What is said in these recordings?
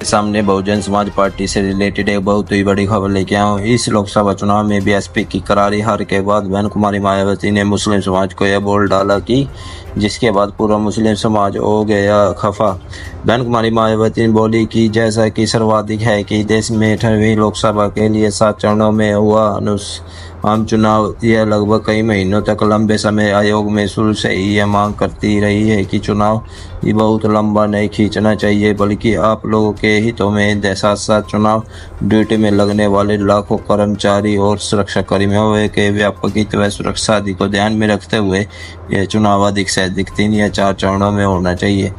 सामने बहुजन समाज पार्टी से रिलेटेड एक बहुत ही बड़ी खबर लेके आया हूँ। इस लोकसभा चुनाव में बीएसपी की करारी हार के बाद बहन कुमारी मायावती ने मुस्लिम समाज को यह बोल डाला कि जिसके बाद पूरा मुस्लिम समाज हो गया खफा। बहन कुमारी मायावती ने बोली कि जैसा कि सर्वाधिक है कि देश में 18वीं लोकसभा के लिए 7 चरणों में हुआ आम चुनाव, यह लगभग कई महीनों तक लंबे समय आयोग में शुरू से ही यह मांग करती रही है कि चुनाव ये बहुत लंबा नहीं खींचना चाहिए, बल्कि आप लोगों के हितों में साथ साथ चुनाव ड्यूटी में लगने वाले लाखों कर्मचारी और सुरक्षाकर्मियों के व्यापक हित व सुरक्षा आदि को ध्यान में रखते हुए यह चुनाव अधिक से अधिक 3 या 4 चरणों में होना चाहिए।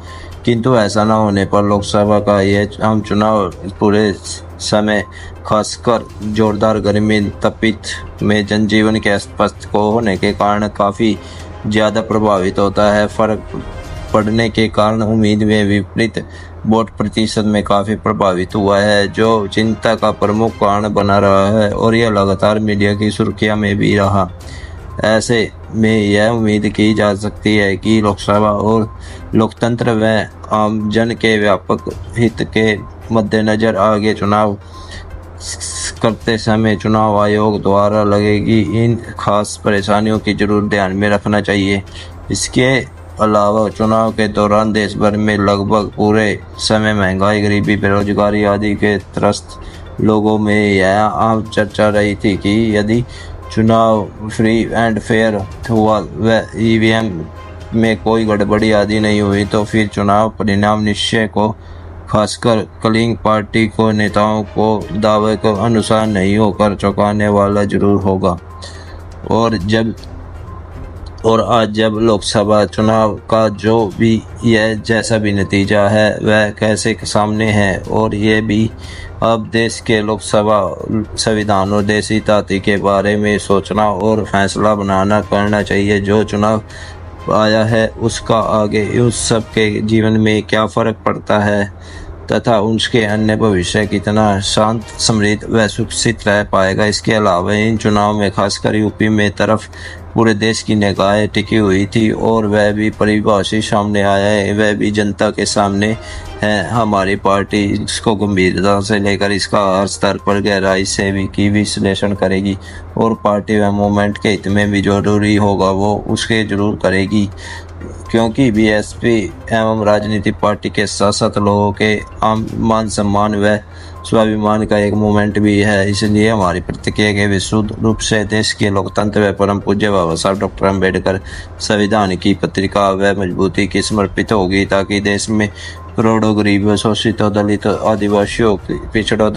किंतु ऐसा न होने पर लोकसभा का यह आम चुनाव पूरे समय खासकर जोरदार गर्मी तपित में जनजीवन के अस्वस्थ को होने के कारण काफ़ी ज़्यादा प्रभावित होता है। फर्क पड़ने के कारण उम्मीद में विपरीत वोट प्रतिशत में काफ़ी प्रभावित हुआ है, जो चिंता का प्रमुख कारण बना रहा है और यह लगातार मीडिया की सुर्खियां में भी रहा। ऐसे में यह उम्मीद की जा सकती है कि लोकसभा और लोकतंत्र व आम जन के व्यापक हित के मद्देनज़र आगे चुनाव करते समय चुनाव आयोग द्वारा लगेगी इन खास परेशानियों की जरूर ध्यान में रखना चाहिए। इसके अलावा चुनाव के दौरान देश भर में लगभग पूरे समय महंगाई, गरीबी, बेरोजगारी आदि के त्रस्त लोगों में यह आम चर्चा रही थी कि यदि चुनाव फ्री एंड फेयर हुआ व ईवीएम में कोई गड़बड़ी आदि नहीं हुई तो फिर चुनाव परिणाम निश्चय को खासकर कलिंग पार्टी को नेताओं को दावे के अनुसार नहीं होकर चौंकाने वाला जरूर होगा। और आज जब लोकसभा चुनाव का जो भी यह जैसा भी नतीजा है वह कैसे सामने है और ये भी अब देश के लोकसभा संविधान और देशी ताती के बारे में सोचना और फैसला बनाना करना चाहिए। जो चुनाव आया है उसका आगे उस सब के जीवन में क्या फ़र्क पड़ता है तथा उसके अन्य भविष्य कितना शांत, समृद्ध व सुरक्षित रह पाएगा। इसके अलावा इन चुनाव में खासकर यूपी में तरफ पूरे देश की निगाहें टिकी हुई थी और वह भी परिभाषित सामने आया है, वह भी जनता के सामने है। हमारी पार्टी इसको गंभीरता से लेकर इसका हर स्तर पर गहराई से भी विश्लेषण करेगी और पार्टी व मूवमेंट के हित में भी जरूरी होगा वो उसके जरूर करेगी, क्योंकि बीएसपी एवं राजनीतिक पार्टी के साथ साथ लोगों के आम मान सम्मान व स्वाभिमान का एक मूवमेंट भी है। इसलिए हमारी प्रतिक्रिया के विशुद्ध रूप से देश के लोकतंत्र व परम पूज्य बाबा साहब डॉक्टर अम्बेडकर संविधान की पत्रिका व मजबूती की समर्पित होगी, ताकि देश में करोड़ों गरीब, शोषितों, दलित, आदिवासियों, पिछड़ों,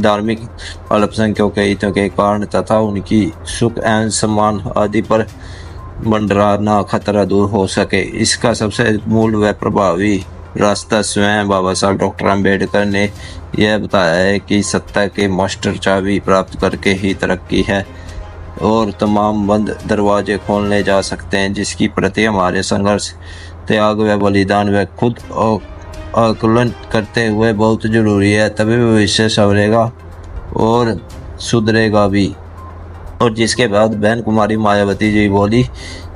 धार्मिक अल्पसंख्यकों के हितों के कारण तथा उनकी सुख एवं सम्मान आदि पर मंडराना खतरा दूर हो सके। इसका सबसे मूल व प्रभावी रास्ता स्वयं बाबा साहब डॉक्टर अम्बेडकर ने यह बताया है कि सत्ता के मास्टर चाबी प्राप्त करके ही तरक्की है और तमाम बंद दरवाजे खोलने जा सकते हैं, जिसकी प्रति हमारे संघर्ष, त्याग व बलिदान व खुद आकलन करते हुए बहुत जरूरी है। तभी भविष्य संवरेगा और सुधरेगा भी। और जिसके बाद बहन कुमारी मायावती जी बोली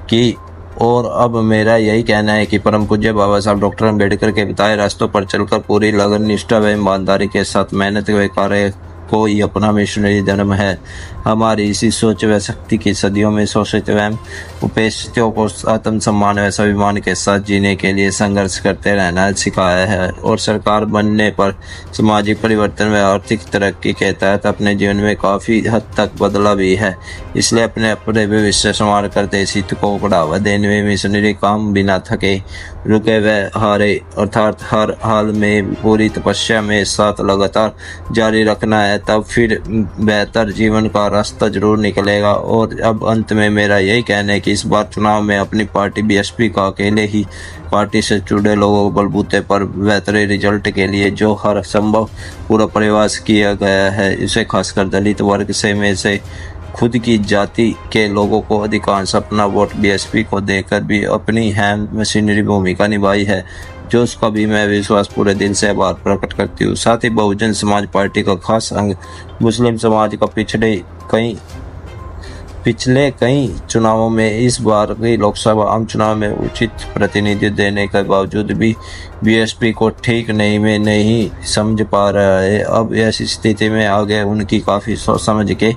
कि और अब मेरा यही कहना है कि परम पूज्य बाबा साहब डॉक्टर अम्बेडकर के बताए रास्तों पर चलकर पूरी लगन, निष्ठा व ईमानदारी के साथ मेहनत व कार्य को ही अपना मिशनरी धर्म है। हमारी इसी सोच व शक्ति की सदियों में शोषित एवं उपेक्षितों को आत्मसम्मान व स्वाभिमान के साथ जीने के लिए संघर्ष करते रहना सिखाया है और सरकार बनने पर सामाजिक परिवर्तन व आर्थिक तरक्की के तहत अपने जीवन में काफ़ी हद तक बदला भी है। इसलिए अपने भविष्य संवार कर देश हित को बढ़ावा देने में मिशनरी काम बिना थके, रुके व हारे अर्थात हर हाल में पूरी तपस्या में साथ लगातार जारी रखना है, तब फिर बेहतर जीवन का रास्ता जरूर निकलेगा। और अब अंत में मेरा यही कहना है कि इस बार चुनाव में अपनी पार्टी बीएसपी का अकेले ही पार्टी से जुड़े लोगों को बलबूते पर बेहतरीन रिजल्ट के लिए जो हर संभव पूरा प्रयास किया गया है, इसे खासकर दलित वर्ग से खुद की जाति के लोगों को अधिकांश अपना वोट बीएसपी को देकर भी अपनी अहम मशीनरी भूमिका निभाई है, जो उसका भी मैं विश्वास पूरे दिल से आभार प्रकट करती हूँ। साथ ही बहुजन समाज पार्टी का खास अंग मुस्लिम समाज का पिछड़े कई पिछले कई चुनावों में इस बार के लोकसभा आम चुनाव में उचित प्रतिनिधित्व देने के बावजूद भी बीएसपी को ठीक नहीं समझ पा रहा है। अब ऐसी स्थिति में आगे उनकी काफ़ी सोच समझ के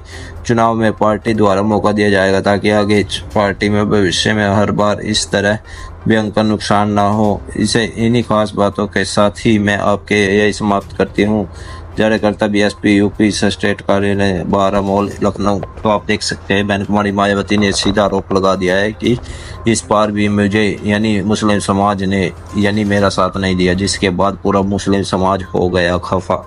चुनाव में पार्टी द्वारा मौका दिया जाएगा, ताकि आगे पार्टी में भविष्य में हर बार इस तरह भयंकर नुकसान ना हो। इसे इन्हीं खास बातों के साथ ही मैं आपके यही समाप्त करती हूँ। जारीकर्ता बीएसपी यूपी स्टेट कार्यालय बारह मॉल लखनऊ। तो आप देख सकते हैं बहन कुमारी मायावती ने सीधा आरोप लगा दिया है कि इस बार भी मुझे यानी मुस्लिम समाज ने यानी मेरा साथ नहीं दिया, जिसके बाद पूरा मुस्लिम समाज हो गया खफा।